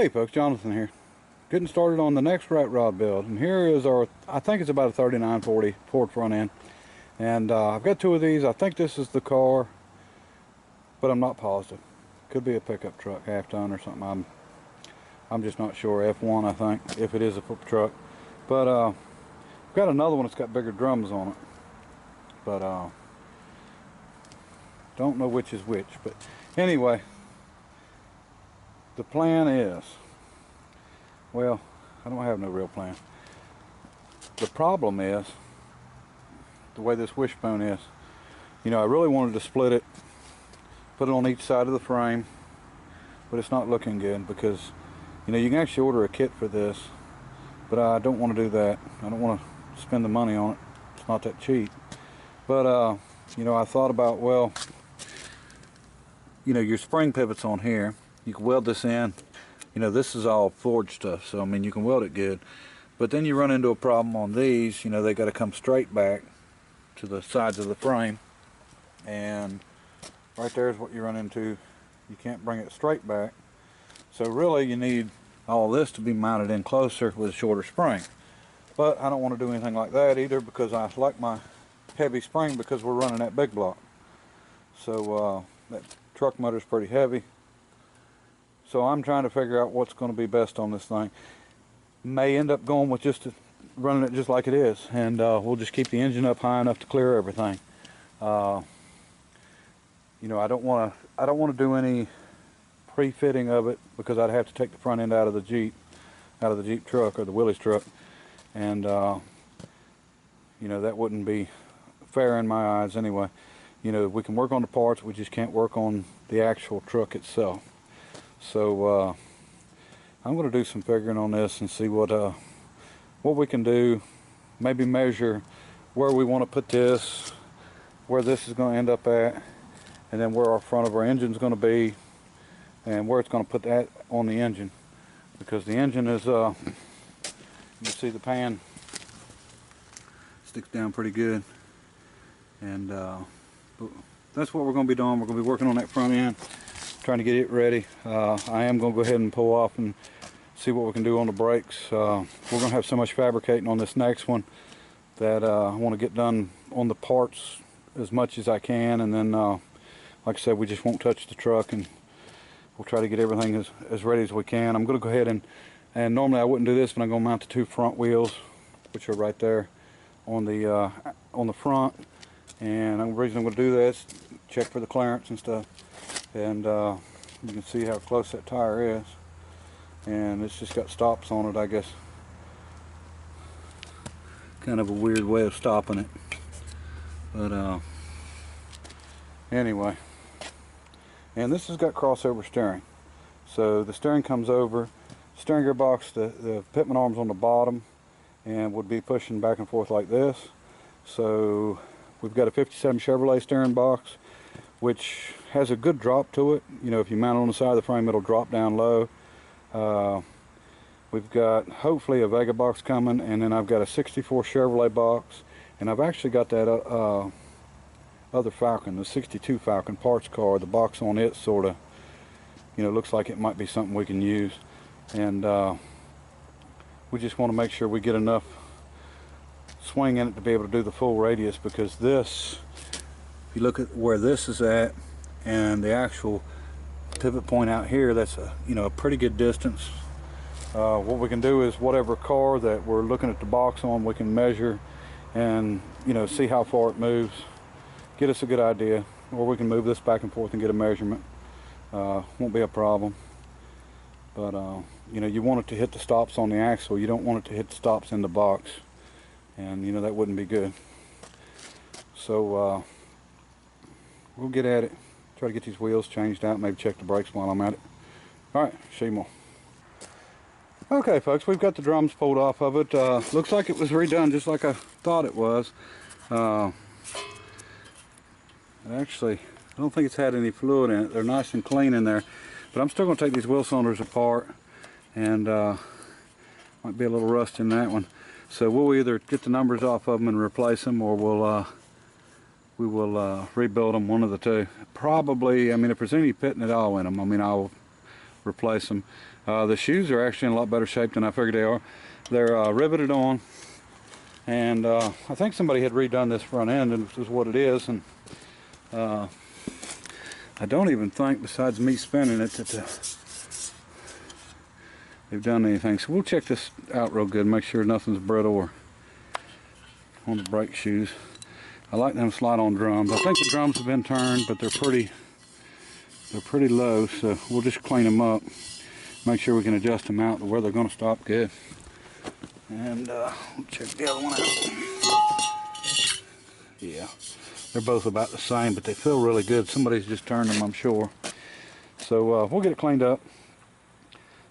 Hey folks, Jonathan here. Getting started on the next rat rod build, and here is our, I think it's about a 3940 Ford front end, and I've got two of these. I think this is the car, but I'm not positive. Could be a pickup truck, half ton or something. I'm just not sure. F1, I think, if it is a truck. But I've got another one that's got bigger drums on it, but don't know which is which. But anyway, the plan is, well, I don't have no real plan. The problem is the way this wishbone is. You know, I really wanted to split it, put it on each side of the frame, but it's not looking good because, you know, you can actually order a kit for this, but I don't want to do that. I don't want to spend the money on it. It's not that cheap. But you know, I thought about, well, you know, your spring pivots on here, you can weld this in. You know, this is all forged stuff, so I mean, you can weld it good. But then you run into a problem on these. You know, they got to come straight back to the sides of the frame, and right there is what you run into. You can't bring it straight back, so really you need all this to be mounted in closer with a shorter spring. But I don't want to do anything like that either, because I like my heavy spring, because we're running that big block. So that truck motor is pretty heavy. So I'm trying to figure out what's going to be best on this thing. May end up going with just running it just like it is, and we'll just keep the engine up high enough to clear everything. You know, I don't want to do any pre-fitting of it, because I'd have to take the front end out of the Jeep truck, or the Willys truck, and you know, that wouldn't be fair in my eyes anyway. You know, we can work on the parts, we just can't work on the actual truck itself. So I'm going to do some figuring on this and see what we can do. Maybe measure where we want to put this, where this is going to end up at, and then where our front of our engine is going to be, and where it's going to put that on the engine. Because the engine is, you see the pan sticks down pretty good, and that's what we're going to be doing. We're going to be working on that front end, trying to get it ready. I am going to go ahead and pull off and see what we can do on the brakes. We're going to have so much fabricating on this next one that I want to get done on the parts as much as I can, and then like I said, we just won't touch the truck, and we'll try to get everything as ready as we can. I'm going to go ahead and normally I wouldn't do this, but I'm going to mount the two front wheels, which are right there on the front. And the reason I'm going to do this, check for the clearance and stuff. And you can see how close that tire is, and it's just got stops on it, I guess. Kind of a weird way of stopping it, but anyway. And this has got crossover steering, so the steering comes over, steering gear box, the pitman arms on the bottom, and would be pushing back and forth like this. So we've got a 57 Chevrolet steering box, which has a good drop to it. You know, if you mount it on the side of the frame, it'll drop down low. We've got hopefully a Vega box coming, and then I've got a 64 Chevrolet box, and I've actually got that other Falcon, the 62 Falcon parts car. The box on it sort of, you know, looks like it might be something we can use, and we just want to make sure we get enough swing in it to be able to do the full radius, because this, if you look at where this is at and the actual pivot point out here, that's a, you know, a pretty good distance. What we can do is whatever car that we're looking at the box on, we can measure and, you know, see how far it moves, get us a good idea, or we can move this back and forth and get a measurement. Won't be a problem. But you know, you want it to hit the stops on the axle. You don't want it to hit the stops in the box, and you know, that wouldn't be good. So we'll get at it, try to get these wheels changed out, maybe check the brakes while I'm at it. Alright, show you more. Okay folks, we've got the drums pulled off of it. Looks like it was redone just like I thought it was. Actually, I don't think it's had any fluid in it. They're nice and clean in there. But I'm still going to take these wheel cylinders apart, and might be a little rust in that one. So we'll either get the numbers off of them and replace them, or we will rebuild them, one of the two. Probably, I mean, if there's any pitting at all in them, I mean, I'll replace them. The shoes are actually in a lot better shape than I figured they are. They're riveted on, and I think somebody had redone this front end, and this is what it is. And I don't even think, besides me spinning it, that they've done anything. So we'll check this out real good, make sure nothing's brittle or on the brake shoes. I like them slide-on drums. I think the drums have been turned, but they're pretty low, so we'll just clean them up, make sure we can adjust them out to where they're going to stop good. And we'll check the other one out. Yeah, they're both about the same, but they feel really good. Somebody's just turned them, I'm sure. So we'll get it cleaned up.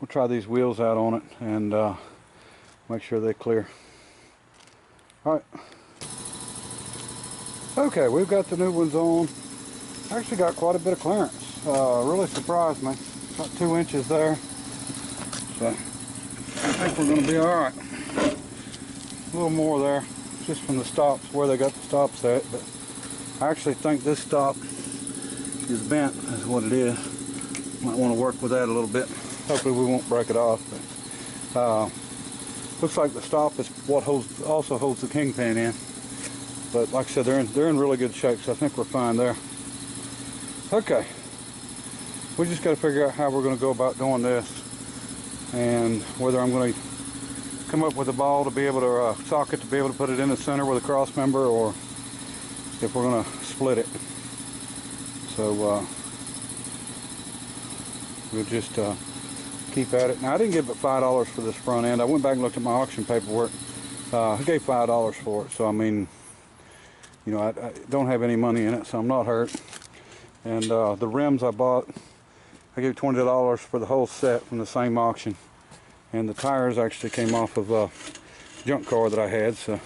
We'll try these wheels out on it and make sure they're clear. All right. Okay, we've got the new ones on. Actually got quite a bit of clearance. Really surprised me. About 2 inches there. So I think we're going to be all right. A little more there, just from the stops, where they got the stops at. But I actually think this stop is bent, is what it is. Might want to work with that a little bit. Hopefully we won't break it off. But looks like the stop is what also holds the kingpin in. But like I said, they're in really good shape, so I think we're fine there. Okay, we just got to figure out how we're going to go about doing this, and whether I'm going to come up with a ball to be able to socket to be able to put it in the center with a cross member, or if we're going to split it. So we'll just keep at it. Now I didn't give it $5 for this front end. I went back and looked at my auction paperwork. I gave $5 for it, so I mean, you know, I don't have any money in it, so I'm not hurt. And the rims I bought, I gave $20 for the whole set from the same auction. And the tires actually came off of a junk car that I had, so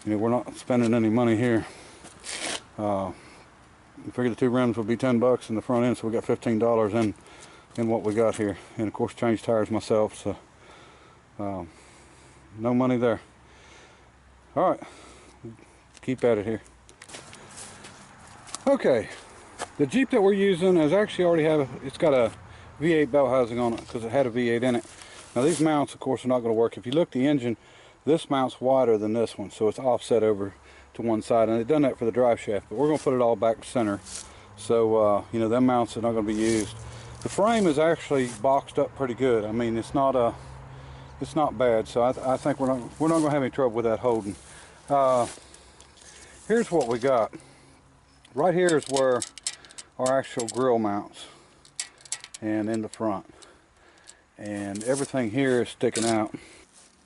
you know, we're not spending any money here. I figured the 2 rims would be 10 bucks in the front end, so we got $15 in what we got here. And of course, changed tires myself, so no money there. All right. Keep at it here. Okay, the Jeep that we're using is actually already it's got a V8 belt housing on it because it had a V8 in it. Now these mounts, of course, are not going to work. If you look at the engine, this mount's wider than this one, so it's offset over to one side, and it done that for the drive shaft. But we're going to put it all back center, so you know, them mounts are not going to be used. The frame is actually boxed up pretty good. I mean, it's not bad. So I think we're not going to have any trouble with that holding. Here's what we got. Right here is where our actual grill mounts, and in the front. And everything here is sticking out.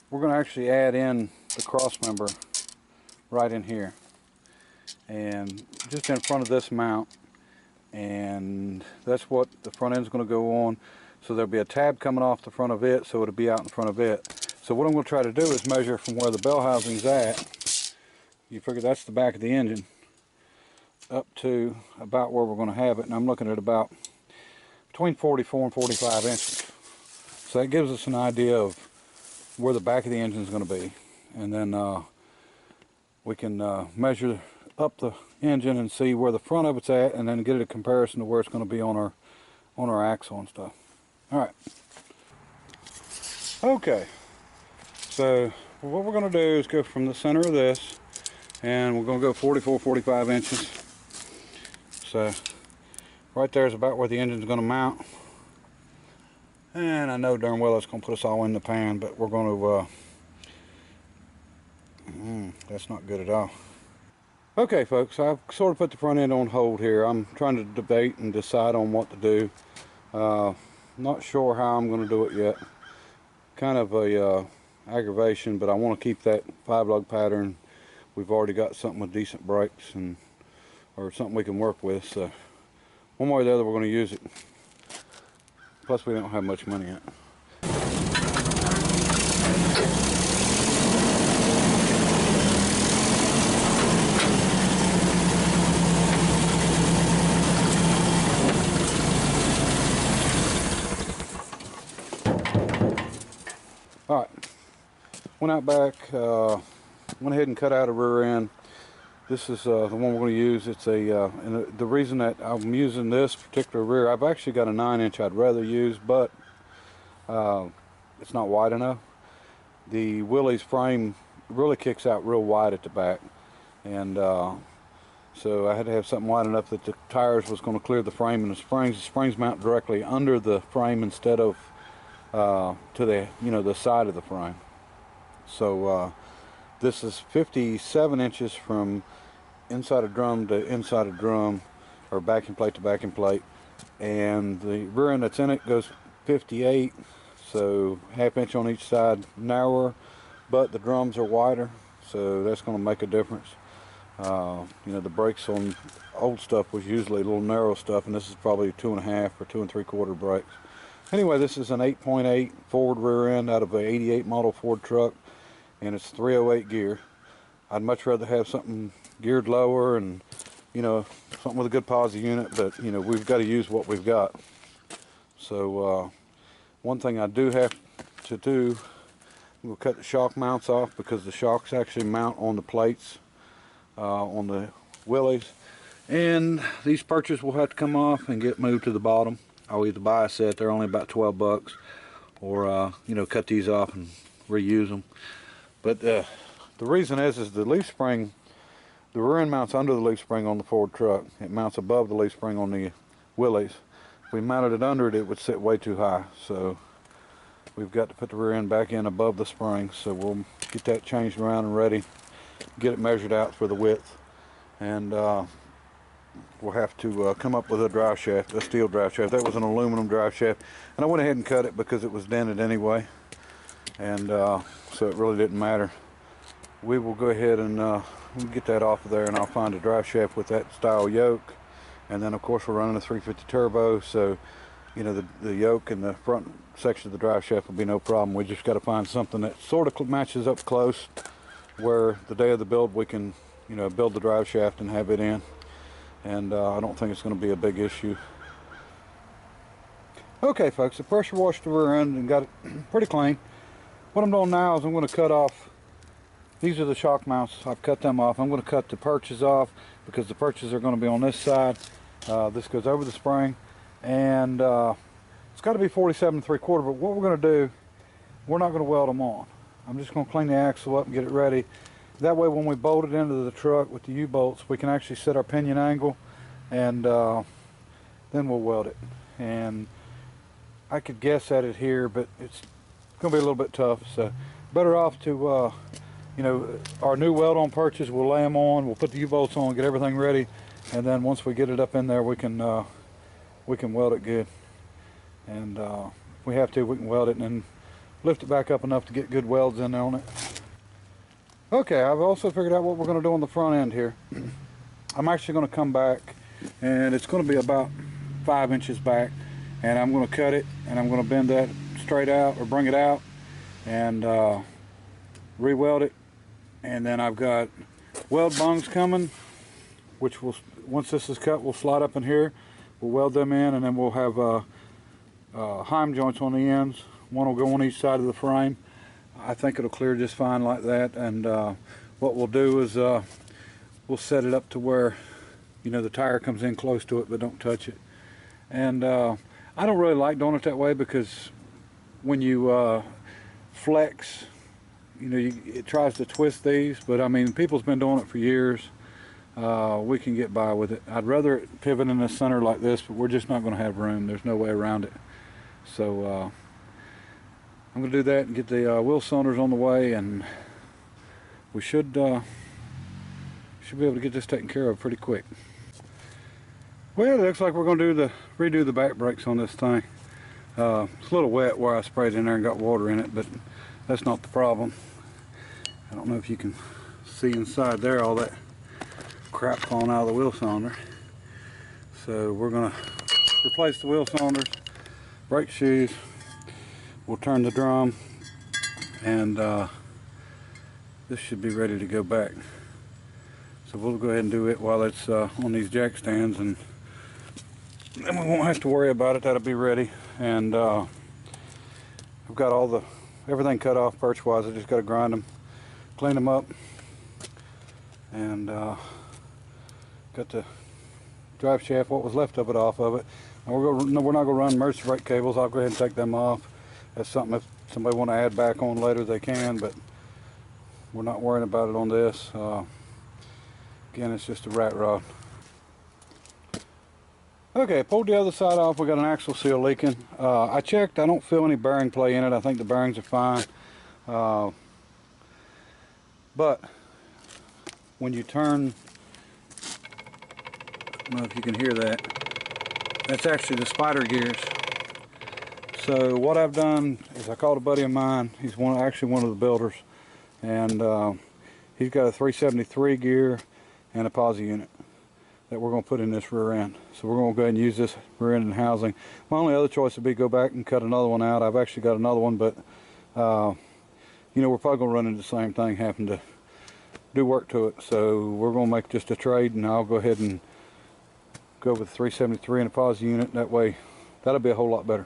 We're going to actually add in the cross member right in here. And just in front of this mount. And that's what the front end is going to go on. So there'll be a tab coming off the front of it, so it'll be out in front of it. So what I'm going to try to do is measure from where the bell housing's at. You figure that's the back of the engine, up to about where we're going to have it, and I'm looking at about between 44 and 45 inches. So that gives us an idea of where the back of the engine is going to be, and then we can measure up the engine and see where the front of it's at, and then get a comparison to where it's going to be on our axle and stuff. All right. Okay. So what we're going to do is go from the center of this, and we're going to go 44, 45 inches. So right there is about where the engine's going to mount. And I know darn well it's going to put us all in the pan, but we're going to, that's not good at all. Okay folks, I've sort of put the front end on hold here. I'm trying to debate and decide on what to do. Not sure how I'm going to do it yet. Kind of a aggravation, but I want to keep that 5-lug pattern. We've already got something with decent brakes, or something we can work with. So one way or the other, we're going to use it. Plus, we don't have much money yet. All right, went out back, went ahead and cut out a rear end. This is the one we're going to use. It's and the reason that I'm using this particular rear, I've actually got a 9-inch I'd rather use, but it's not wide enough. The Willys frame really kicks out real wide at the back, and so I had to have something wide enough that the tires was going to clear the frame, and the springs mount directly under the frame instead of to the the side of the frame. So this is 57 inches from inside of drum to inside of drum, or backing plate to backing plate, and the rear end that's in it goes 58, so ½ inch on each side narrower, but the drums are wider, so that's going to make a difference. The brakes on old stuff was usually a little narrow stuff, and this is probably 2.5 or 2 3/4 brakes. Anyway, this is an 8.8 forward rear end out of a 88 model Ford truck, and it's 308 gear. I'd much rather have something geared lower and something with a good posi unit, but we've got to use what we've got. So one thing I do have to do, we'll cut the shock mounts off, because the shocks actually mount on the plates on the Willys, and these perches will have to come off and get moved to the bottom. I'll either buy a set, they're only about 12 bucks, or cut these off and reuse them. But the reason is the leaf spring, the rear end mounts under the leaf spring on the Ford truck. It mounts above the leaf spring on the Willys. If we mounted it under it, it would sit way too high, so we've got to put the rear end back in above the spring. So we'll get that changed around and ready, get it measured out for the width, and we'll have to come up with a drive shaft, a steel drive shaft. That was an aluminum drive shaft, and I went ahead and cut it because it was dented anyway, and so it really didn't matter. We will go ahead and we'll get that off of there, and I'll find a drive shaft with that style yoke. And then of course we're running a 350 turbo, so the yoke and the front section of the drive shaft will be no problem. We just got to find something that sort of matches up close, where the day of the build we can build the drive shaft and have it in, and I don't think it's going to be a big issue. Okay folks, I pressure washed the rear end and got it pretty clean. What I'm doing now is I'm going to cut off, these are the shock mounts, I've cut them off. I'm going to cut the perches off, because the perches are going to be on this side. This goes over the spring, and it's got to be 47 3/4, but what we're going to do, we're not going to weld them on. I'm just going to clean the axle up and get it ready. That way when we bolt it into the truck with the U-bolts, we can actually set our pinion angle, and then we'll weld it. And I could guess at it here, but it's going to be a little bit tough, so better off to our new weld on perches, we'll lay them on, we'll put the U-bolts on, get everything ready, and then once we get it up in there, we can weld it good. And if we have to, we can weld it and then lift it back up enough to get good welds in there on it. Okay, I've also figured out what we're going to do on the front end here. I'm actually going to come back, and it's going to be about 5 inches back, and I'm going to cut it, and I'm going to bend that straight out, or bring it out, and re-weld it. And then I've got weld bungs coming, which will, once this is cut, we'll slide up in here, we'll weld them in, and then we'll have heim joints on the ends. One will go on each side of the frame. I think it'll clear just fine like that. And what we'll do is we'll set it up to where the tire comes in close to it but don't touch it. And I don't really like doing it that way, because when you flex, it tries to twist these, but I mean, people's been doing it for years. We can get by with it. I'd rather it pivot in the center like this, but we're just not going to have room. There's no way around it. So I'm going to do that and get the wheel cylinders on the way, and we should be able to get this taken care of pretty quick. Well, it looks like we're going to redo the back brakes on this thing. It's a little wet where I sprayed in there and got water in it, but that's not the problem. I don't know if you can see inside there all that crap falling out of the wheel cylinder. So we're going to replace the wheel cylinders, brake shoes, we'll turn the drum, and this should be ready to go back. So we'll go ahead and do it while it's on these jack stands, and then we won't have to worry about it. That'll be ready. And I've got everything cut off perch wise. I just got to grind them, clean them up, and got the drive shaft, what was left of it, off of it. And we're not going to run emergency brake cables. I'll go ahead and take them off, That's something if somebody want to add back on later, they can, but we're not worrying about it on this. Again, it's just a rat rod. Okay, pulled the other side off. We got an axle seal leaking. I checked. I don't feel any bearing play in it. I think the bearings are fine. But when you turn, I don't know if you can hear that. That's actually the spider gears. So what I've done is I called a buddy of mine. He's actually one of the builders, and he's got a 373 gear and a posi unit that we're going to put in this rear end. So we're going to go ahead and use this rear end and housing. My only other choice would be go back and cut another one out. I've actually got another one, but you know, we're probably going to run into the same thing, having to do work to it. So we're going to make just a trade, and I'll go ahead and go with 373 and a posi unit. That way, that'll be a whole lot better.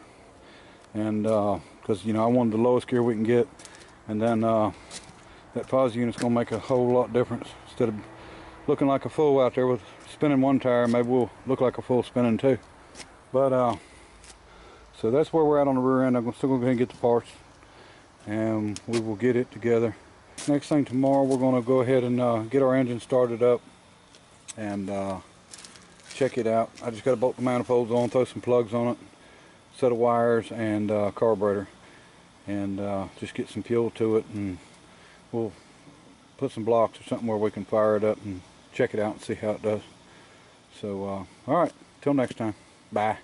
And because you know, I wanted the lowest gear we can get, and then that posi unit's going to make a whole lot difference. Instead of looking like a fool out there with spinning one tire, maybe we'll look like a fool spinning two. But so that's where we're at on the rear end. I'm still going to go ahead and get the parts, and we will get it together. Next thing tomorrow, we're going to go ahead and get our engine started up and check it out. I just got to bolt the manifolds on, throw some plugs on it, set of wires, and carburetor, and just get some fuel to it, and we'll put some blocks or something where we can fire it up and check it out and see how it does. So alright, till next time, bye.